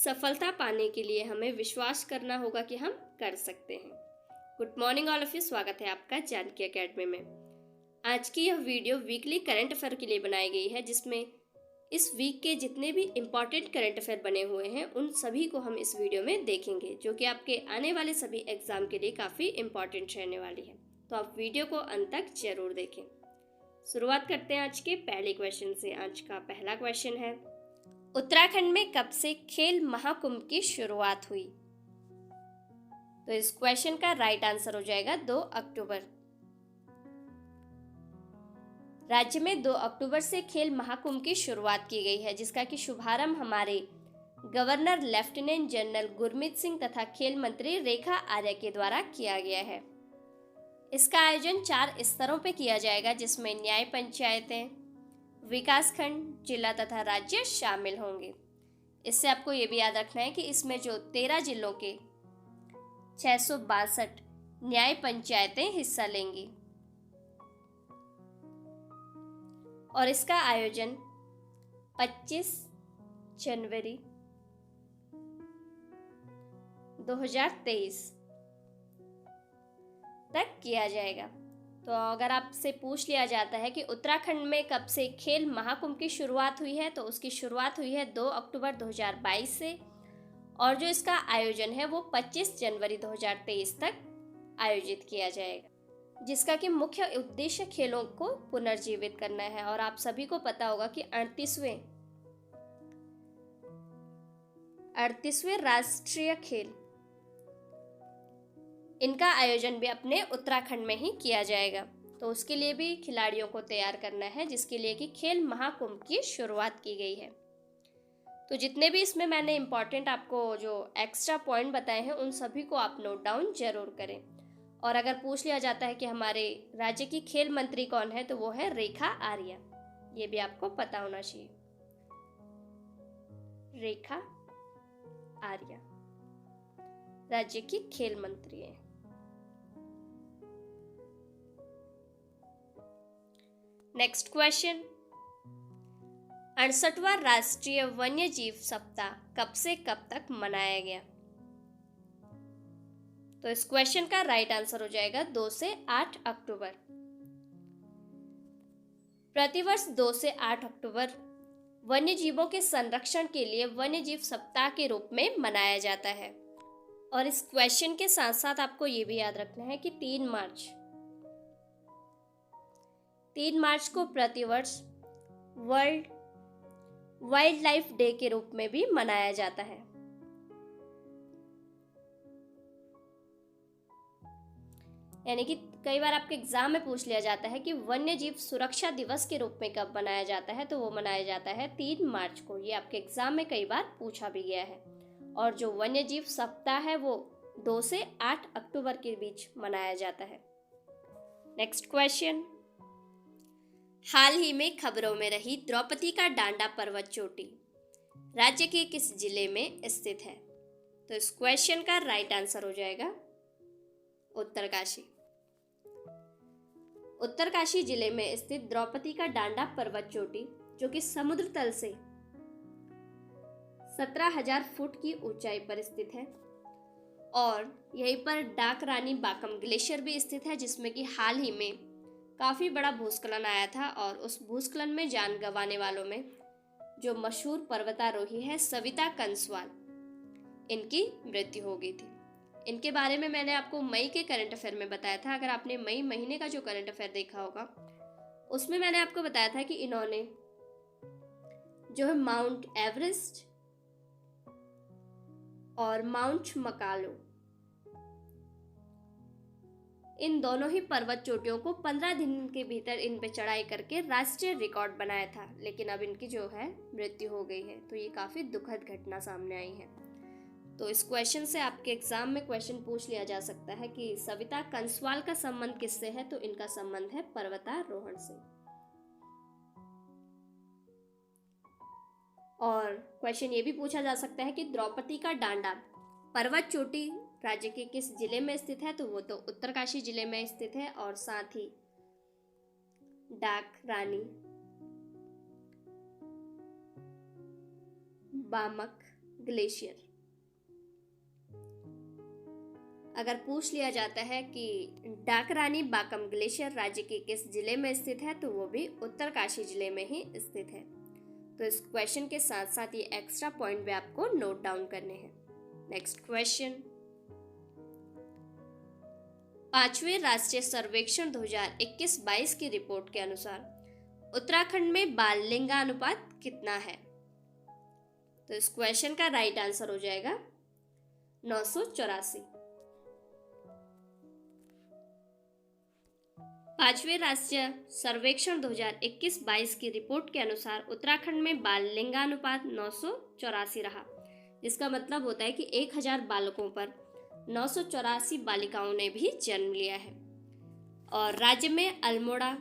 सफलता पाने के लिए हमें विश्वास करना होगा कि हम कर सकते हैं। Good morning all of you, स्वागत है आपका जानकी एकेडमी में। आज की यह वीडियो वीकली करंट अफेयर के लिए बनाई गई है, जिसमें इस वीक के जितने भी इम्पॉर्टेंट करंट अफेयर बने हुए हैं उन सभी को हम इस वीडियो में देखेंगे, जो कि आपके आने वाले सभी एग्जाम के लिए काफ़ी इम्पॉर्टेंट रहने वाली है। तो आप वीडियो को अंत तक जरूर देखें। शुरुआत करते हैं आज के पहले क्वेश्चन से। आज का पहला क्वेश्चन है, उत्तराखंड में कब से खेल महाकुंभ की शुरुआत हुई? तो इस क्वेश्चन का राइट आंसर हो जाएगा 2 अक्टूबर। राज्य में 2 अक्टूबर से खेल महाकुंभ की शुरुआत की गई है, जिसका कि शुभारंभ हमारे governor lieutenant general Gurmeet Singh तथा खेल मंत्री रेखा आर्या के द्वारा किया गया है। इसका आयोजन 4 स्तरों पे किया जाएगा, जिसमें न्याय पंचायतें, विकासखंड, जिला तथा राज्य शामिल होंगे। इससे आपको ये भी याद रखना है कि इसमें जो 13 जिलों के 662 न्याय पंचायतें हिस्सा लेंगी और इसका आयोजन 25 जनवरी 2023 तक किया जाएगा। तो अगर आपसे पूछ लिया जाता है कि उत्तराखंड में कब से खेल महाकुंभ की शुरुआत हुई है, तो उसकी शुरुआत हुई है 2 अक्टूबर 2022 से, और जो इसका आयोजन है वो 25 जनवरी 2023 तक आयोजित किया जाएगा, जिसका कि मुख्य उद्देश्य खेलों को पुनर्जीवित करना है। और आप सभी को पता होगा कि 38वें राष्ट्रीय खेल, इनका आयोजन भी अपने उत्तराखंड में ही किया जाएगा। तो उसके लिए भी खिलाड़ियों को तैयार करना है, जिसके लिए कि खेल महाकुंभ की शुरुआत की गई है। तो जितने भी इसमें मैंने इम्पॉर्टेंट आपको जो एक्स्ट्रा पॉइंट बताए हैं उन सभी को आप नोट डाउन जरूर करें। और अगर पूछ लिया जाता है कि हमारे राज्य की खेल मंत्री कौन है, तो वो है रेखा आर्या। ये भी आपको पता होना चाहिए, रेखा आर्या राज्य की खेल मंत्री है। नेक्स्ट क्वेश्चन, 68वां राष्ट्रीय वन्य जीव सप्ताह कब से कब तक मनाया गया? तो इस क्वेश्चन का राइट आंसर हो जाएगा 2 से 8 अक्टूबर। प्रतिवर्ष 2 से 8 अक्टूबर वन्य जीवों के संरक्षण के लिए वन्य जीव सप्ताह के रूप में मनाया जाता है। और इस क्वेश्चन के साथ साथ आपको ये भी याद रखना है कि 3 मार्च को प्रतिवर्ष वर्ल्ड वाइल्ड लाइफ डे के रूप में भी मनाया जाता है। यानी कि कई बार आपके एग्जाम में पूछ लिया जाता है कि वन्य जीव सुरक्षा दिवस के रूप में कब मनाया जाता है, तो वो मनाया जाता है 3 मार्च को। ये आपके एग्जाम में कई बार पूछा भी गया है। और जो वन्य जीव सप्ताह है वो 2 से 8 अक्टूबर के बीच मनाया जाता है। नेक्स्ट क्वेश्चन, हाल ही में खबरों में रही द्रौपदी का डांडा पर्वत चोटी राज्य के किस जिले में स्थित है? तो इस क्वेश्चन का राइट आंसर हो जाएगा उत्तरकाशी। उत्तरकाशी जिले में स्थित द्रौपदी का डांडा पर्वत चोटी, जो कि समुद्र तल से 17,000 फुट की ऊंचाई पर स्थित है, और यहीं पर डाक रानी बाकम ग्लेशियर भी स्थित है, जिसमें कि हाल ही में काफी बड़ा भूस्खलन आया था। और उस भूस्खलन में जान गंवाने वालों में जो मशहूर पर्वतारोही है सविता कंसवाल, इनकी मृत्यु हो गई थी। इनके बारे में मैंने आपको मई के करंट अफेयर में बताया था। अगर आपने मई महीने का जो करंट अफेयर देखा होगा, उसमें मैंने आपको बताया था कि इन्होंने जो है माउंट एवरेस्ट और माउंट मकालो, इन दोनों ही पर्वत चोटियों को 15 दिन के भीतर इन पे चढ़ाई करके राष्ट्रीय रिकॉर्ड बनाया था, लेकिन अब इनकी जो है मृत्यु हो गई है। तो ये काफी दुखद घटना सामने आई है। तो इस क्वेश्चन से आपके एग्जाम में क्वेश्चन पूछ लिया जा सकता है कि सविता कंसवाल का संबंध किससे है? तो इनका संबंध है पर्वतारोहण से। और क्वेश्चन ये भी पूछा जा सकता है कि द्रौपदी का डांडा पर्वत चोटी राज्य के किस जिले में स्थित है? तो वो तो उत्तरकाशी जिले में स्थित है। और साथ ही डाक रानी बामक ग्लेशियर। अगर पूछ लिया जाता है कि डाकरानी बाकम ग्लेशियर राज्य के किस जिले में स्थित है, तो वो भी उत्तरकाशी जिले में ही स्थित है। तो इस क्वेश्चन के साथ साथ ये एक्स्ट्रा पॉइंट भी आपको नोट डाउन करने हैं। नेक्स्ट क्वेश्चन, 5वें राष्ट्रीय सर्वेक्षण 2021-22 की रिपोर्ट के अनुसार उत्तराखंड में बाल लिंगानुपात कितना है? तो इस क्वेश्चन का राइट आंसर हो जाएगा 984। 5वें राष्ट्रीय सर्वेक्षण 2021-22 की रिपोर्ट के अनुसार उत्तराखंड में बाल लिंगानुपात 984 रहा, जिसका मतलब होता है कि 1000 बालकों पर 984 बालिकाओं ने भी जन्म लिया है। और राज्य में अल्मोड़ा,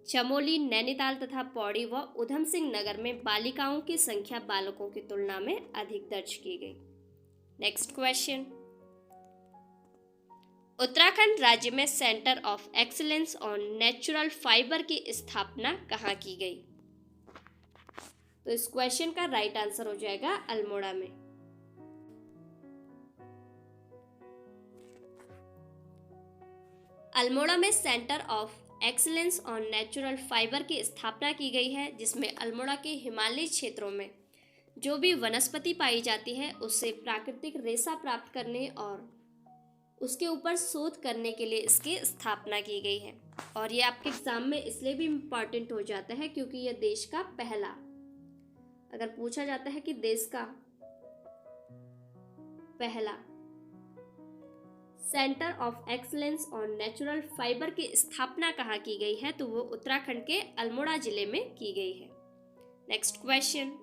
चमोली, नैनीताल तथा पौड़ी व उधम सिंह नगर में बालिकाओं की संख्या बालकों की तुलना में अधिक दर्ज की गई। नेक्स्ट क्वेश्चन, उत्तराखंड राज्य में centre of excellence on natural fibre की स्थापना कहाँ की गई? तो इस क्वेश्चन का राइट आंसर हो जाएगा अल्मोड़ा में। अल्मोड़ा में centre of excellence on natural fibre की स्थापना की गई है, जिसमें अल्मोड़ा के हिमालयी क्षेत्रों में जो भी वनस्पति पाई जाती है उससे प्राकृतिक रेशा प्राप्त करने और उसके ऊपर शोध करने के लिए इसकी स्थापना की गई है। और ये आपके एग्जाम में इसलिए भी इम्पॉर्टेंट हो जाता है क्योंकि यह देश का पहला, अगर पूछा जाता है कि देश का पहला centre of excellence on natural fibre की स्थापना कहाँ की गई है, तो वो उत्तराखंड के अल्मोड़ा जिले में की गई है। नेक्स्ट क्वेश्चन,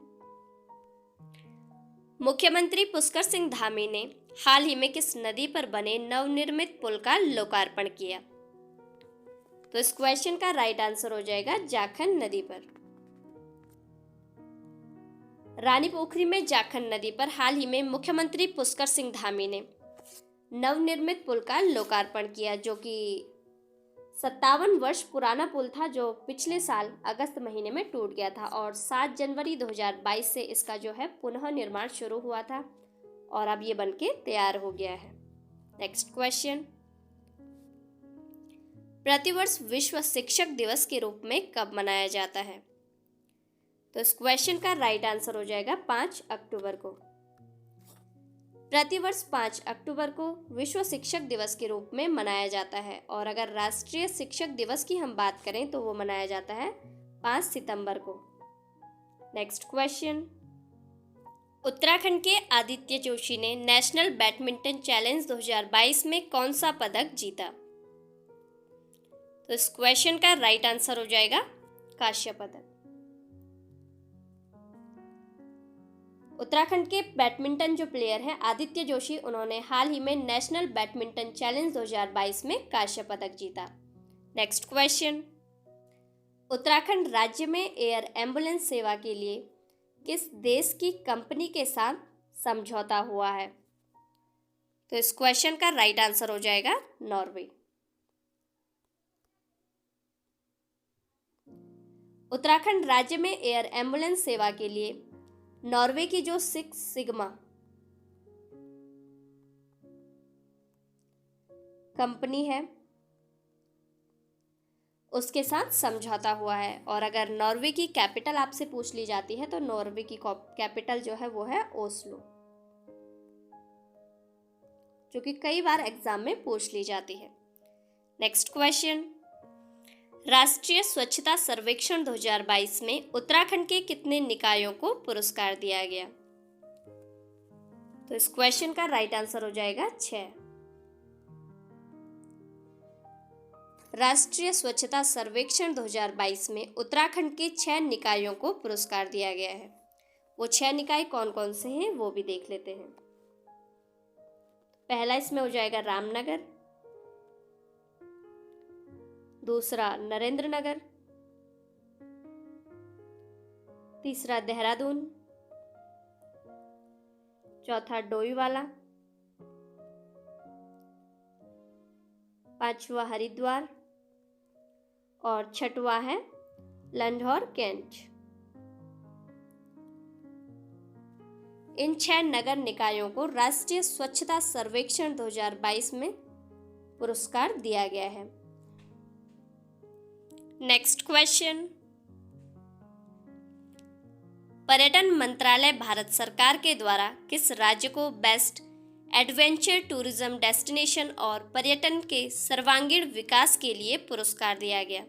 मुख्यमंत्री पुष्कर सिंह धामी ने हाल ही में किस नदी पर बने नवनिर्मित पुल का लोकार्पण किया? तो इस क्वेश्चन का राइट आंसर हो जाएगा जाखन नदी पर। रानी पोखरी में जाखन नदी पर हाल ही में मुख्यमंत्री पुष्कर सिंह धामी ने नवनिर्मित पुल का लोकार्पण किया, जो कि 57 वर्ष पुराना पुल था, जो पिछले साल अगस्त महीने में टूट गया था और 7 जनवरी 2022 से इसका जो है पुनः निर्माण शुरू हुआ था और अब ये बनके तैयार हो गया है। नेक्स्ट क्वेश्चन, प्रतिवर्ष विश्व शिक्षक दिवस के रूप में कब मनाया जाता है? तो इस क्वेश्चन का राइट आंसर हो जाएगा 5 अक्टूबर को। प्रतिवर्ष 5 अक्टूबर को विश्व शिक्षक दिवस के रूप में मनाया जाता है और अगर राष्ट्रीय शिक्षक दिवस की हम बात करें तो वो मनाया जाता है 5 सितंबर को। नेक्स्ट क्वेश्चन, उत्तराखंड के आदित्य जोशी ने नेशनल बैडमिंटन चैलेंज 2022 में कौन सा पदक जीता? तो इस क्वेश्चन का राइट आंसर हो जाएगा कांस्य पदक। उत्तराखंड के बैडमिंटन जो प्लेयर हैं आदित्य जोशी, उन्होंने हाल ही में नेशनल बैडमिंटन चैलेंज 2022 में कांस्य पदक जीता। नेक्स्ट क्वेश्चन, उत्तराखंड राज्य में एयर एम्बुलेंस सेवा के लिए किस देश की कंपनी के साथ समझौता हुआ है? तो इस क्वेश्चन का राइट आंसर हो जाएगा नॉर्वे। उत्तराखंड राज्य में एयर एम्बुलेंस सेवा के लिए नॉर्वे की जो 6 सिग्मा कंपनी है उसके साथ समझौता हुआ है। और अगर नॉर्वे की कैपिटल आपसे पूछ ली जाती है तो नॉर्वे की कैपिटल जो है वो है ओस्लो, जो कि कई बार एग्जाम में पूछ ली जाती है। नेक्स्ट क्वेश्चन, राष्ट्रीय स्वच्छता सर्वेक्षण 2022 में उत्तराखंड के कितने निकायों को पुरस्कार दिया गया? तो इस क्वेश्चन का राइट आंसर हो जाएगा 6। राष्ट्रीय स्वच्छता सर्वेक्षण 2022 में उत्तराखंड के 6 निकायों को पुरस्कार दिया गया है। वो 6 निकाय कौन कौन से हैं वो भी देख लेते हैं। पहला इसमें हो जाएगा रामनगर, दूसरा नरेंद्र नगर, तीसरा देहरादून, चौथा डोईवाला, पांचवा हरिद्वार और छठवा है लंढौर कैंट। इन 6 नगर निकायों को राष्ट्रीय स्वच्छता सर्वेक्षण 2022 में पुरस्कार दिया गया है। नेक्स्ट क्वेश्चन, पर्यटन मंत्रालय भारत सरकार के द्वारा किस राज्य को बेस्ट एडवेंचर टूरिज्म डेस्टिनेशन और पर्यटन के सर्वांगीण विकास के लिए पुरस्कार दिया गया?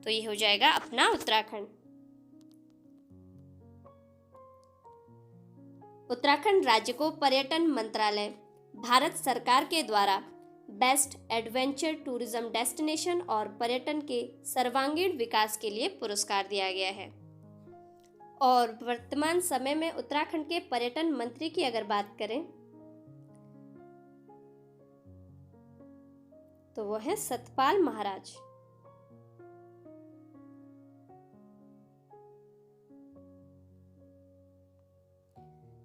तो ये हो जाएगा अपना उत्तराखंड। उत्तराखंड राज्य को पर्यटन मंत्रालय भारत सरकार के द्वारा बेस्ट एडवेंचर टूरिज्म डेस्टिनेशन और पर्यटन के सर्वांगीण विकास के लिए पुरस्कार दिया गया है। और वर्तमान समय में उत्तराखंड के पर्यटन मंत्री की अगर बात करें तो वो है सतपाल महाराज।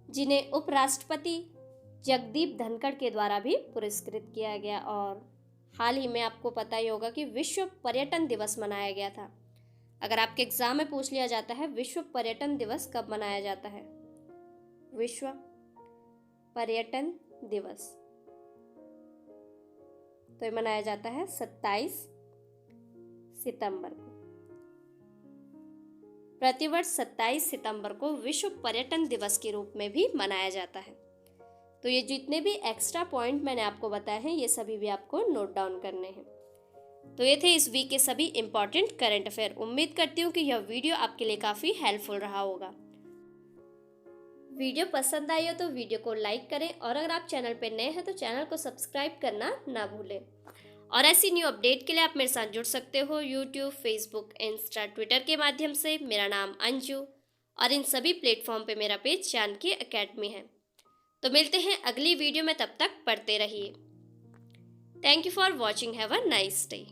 जिन्हें उपराष्ट्रपति जगदीप धनखड़ के द्वारा भी पुरस्कृत किया गया। और हाल ही में आपको पता ही होगा कि विश्व पर्यटन दिवस मनाया गया था। अगर आपके एग्जाम में पूछ लिया जाता है विश्व पर्यटन दिवस कब मनाया जाता है, विश्व पर्यटन दिवस तो ये मनाया जाता है 27 सितंबर को। प्रतिवर्ष 27 सितंबर को विश्व पर्यटन दिवस के रूप में भी मनाया जाता है। तो ये जितने भी एक्स्ट्रा पॉइंट मैंने आपको बताए हैं ये सभी भी आपको नोट डाउन करने हैं। तो ये थे इस वीक के सभी इंपॉर्टेंट करंट अफेयर। उम्मीद करती हूँ कि यह वीडियो आपके लिए काफ़ी हेल्पफुल रहा होगा। वीडियो पसंद आई हो तो वीडियो को लाइक करें और अगर आप चैनल पर नए हैं तो चैनल को सब्सक्राइब करना ना भूलें। और ऐसी न्यू अपडेट के लिए आप मेरे साथ जुड़ सकते हो यूट्यूब, फेसबुक, इंस्टा, ट्विटर के माध्यम से। मेरा नाम अंजू और इन सभी प्लेटफॉर्म पे मेरा पेज जानकी एकेडमी है। तो मिलते हैं अगली वीडियो में, तब तक पढ़ते रहिए। Thank you for watching. Have a nice day.